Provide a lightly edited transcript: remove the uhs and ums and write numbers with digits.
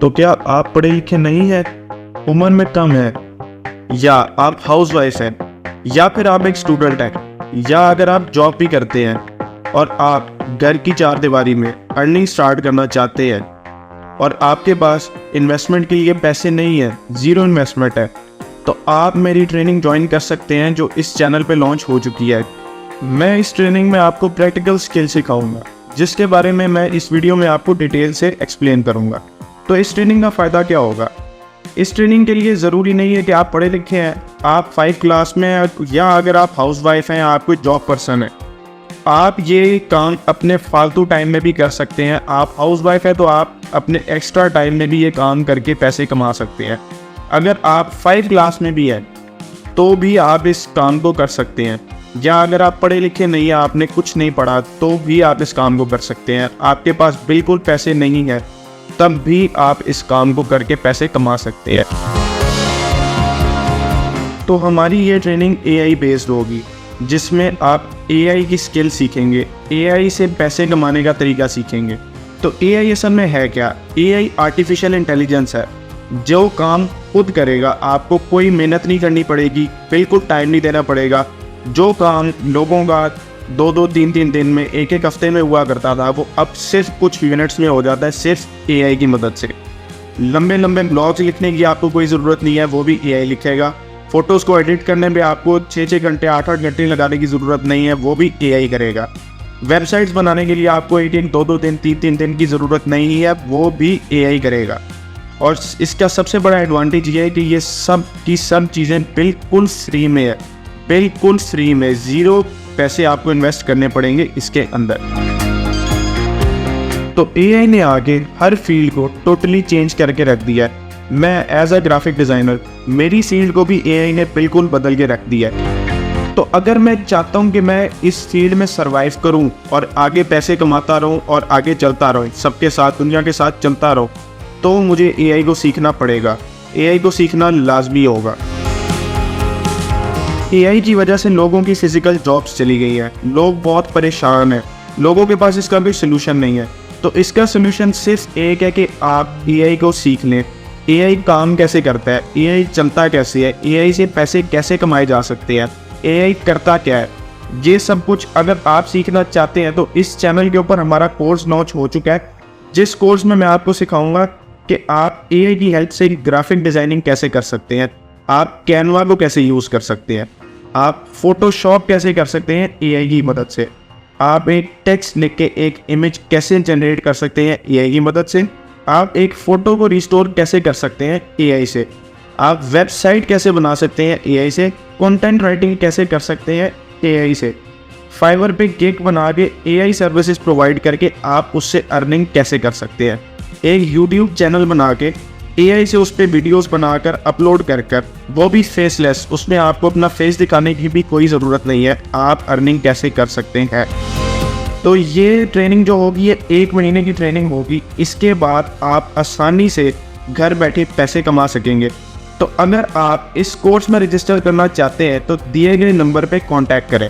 तो क्या आप पढ़े लिखे नहीं हैं, उम्र में कम है, या आप हाउसवाइफ हैं, या फिर आप एक स्टूडेंट हैं, या अगर आप जॉब भी करते हैं और आप घर की चार दीवारी में अर्निंग स्टार्ट करना चाहते हैं और आपके पास इन्वेस्टमेंट के लिए पैसे नहीं है, ज़ीरो इन्वेस्टमेंट है, तो आप मेरी ट्रेनिंग ज्वाइन कर सकते हैं जो इस चैनल पे लॉन्च हो चुकी है। मैं इस ट्रेनिंग में आपको प्रैक्टिकल स्किल सिखाऊंगा जिसके बारे में मैं इस वीडियो में आपको डिटेल से एक्सप्लेन करूंगा। तो इस ट्रेनिंग का फ़ायदा क्या होगा? इस ट्रेनिंग के लिए ज़रूरी नहीं है कि आप पढ़े लिखे हैं, आप 5 क्लास में हैं, या अगर आप हाउसवाइफ हैं, आप कोई जॉब पर्सन है, आप ये काम अपने फालतू टाइम में भी कर सकते हैं। आप हाउसवाइफ है तो आप अपने एक्स्ट्रा टाइम में भी ये काम करके पैसे कमा सकते हैं। अगर आप 5 क्लास में भी हैं तो भी आप इस काम को कर सकते हैं, या अगर आप पढ़े लिखे नहीं हैं, आपने कुछ नहीं पढ़ा, तो भी आप इस काम को कर सकते हैं। आपके पास बिल्कुल पैसे नहीं है तब भी आप इस काम को करके पैसे कमा सकते हैं। तो हमारी ये ट्रेनिंग AI बेस्ड होगी जिसमें आप AI की स्किल सीखेंगे, AI से पैसे कमाने का तरीका सीखेंगे। तो AI असल में है क्या? AI आर्टिफिशियल इंटेलिजेंस है जो काम खुद करेगा, आपको कोई मेहनत नहीं करनी पड़ेगी, बिल्कुल टाइम नहीं देना पड़ेगा। जो काम लोगों का 2-2, 3-3 दिन में, एक हफ्ते में हुआ करता था, वो अब सिर्फ कुछ मिनट्स में हो जाता है सिर्फ AI की मदद से। लंबे लंबे ब्लॉग्स लिखने की आपको कोई ज़रूरत नहीं है, वो भी AI लिखेगा। फ़ोटोज़ को एडिट करने में आपको 6-6 घंटे, 8-8 घंटे लगाने की ज़रूरत नहीं है, वो भी AI करेगा। वेबसाइट्स बनाने के लिए आपको 2-2 दिन, 3-3 दिन की ज़रूरत नहीं है, वो भी AI करेगा। और इसका सबसे बड़ा एडवांटेज ये है कि ये सब की सब चीज़ें बिल्कुल फ्री में है, बिल्कुल फ्री में, ज़ीरो पैसे आपको इन्वेस्ट करने पड़ेंगे इसके अंदर। तो AI ने आगे हर फील्ड को टोटली चेंज करके रख दिया है। मैं एज अ ग्राफिक डिज़ाइनर, मेरी फील्ड को भी AI ने बिल्कुल बदल के रख दिया है। तो अगर मैं चाहता हूँ कि मैं इस फील्ड में सर्वाइव करूँ और आगे पैसे कमाता रहूँ और आगे चलता रहूँ, सबके साथ, दुनिया के साथ चलता रहूँ, तो मुझे AI को सीखना पड़ेगा। AI को सीखना लाजमी होगा। AI की वजह से लोगों की फिजिकल जॉब्स चली गई हैं, लोग बहुत परेशान हैं, लोगों के पास इसका कोई सोल्यूशन नहीं है। तो इसका सोल्यूशन सिर्फ एक है कि आप AI को सीख लें। AI काम कैसे करता है, AI चलता कैसे है, AI से पैसे कैसे कमाए जा सकते हैं, AI करता क्या है, ये सब कुछ अगर आप सीखना चाहते हैं तो इस चैनल के ऊपर हमारा कोर्स लॉन्च हो चुका है, जिस कोर्स में मैं आपको सिखाऊंगा कि आप AI की हेल्प से ग्राफिक डिज़ाइनिंग कैसे कर सकते हैं, आप कैनवा को कैसे यूज़ कर सकते हैं, आप फोटोशॉप कैसे कर सकते हैं AI की मदद से, आप एक टेक्स्ट लिख के एक इमेज कैसे जनरेट कर सकते हैं AI की मदद से, आप एक फ़ोटो को रिस्टोर कैसे कर सकते हैं AI से, आप वेबसाइट कैसे बना सकते हैं AI से, कंटेंट राइटिंग कैसे कर सकते हैं AI से, फाइवर पे गिग बना के AI सर्विसेज प्रोवाइड करके आप उससे अर्निंग कैसे कर सकते हैं, एक YouTube चैनल बना के AI से उस पर वीडियोज़ बनाकर अपलोड कर वो भी फेसलेस, उसमें आपको अपना फेस दिखाने की भी कोई ज़रूरत नहीं है, आप अर्निंग कैसे कर सकते हैं। तो ये ट्रेनिंग जो होगी ये 1 महीने की ट्रेनिंग होगी। इसके बाद आप आसानी से घर बैठे पैसे कमा सकेंगे। तो अगर आप इस कोर्स में रजिस्टर करना चाहते हैं तो दिए गए नंबर पर कॉन्टैक्ट करें।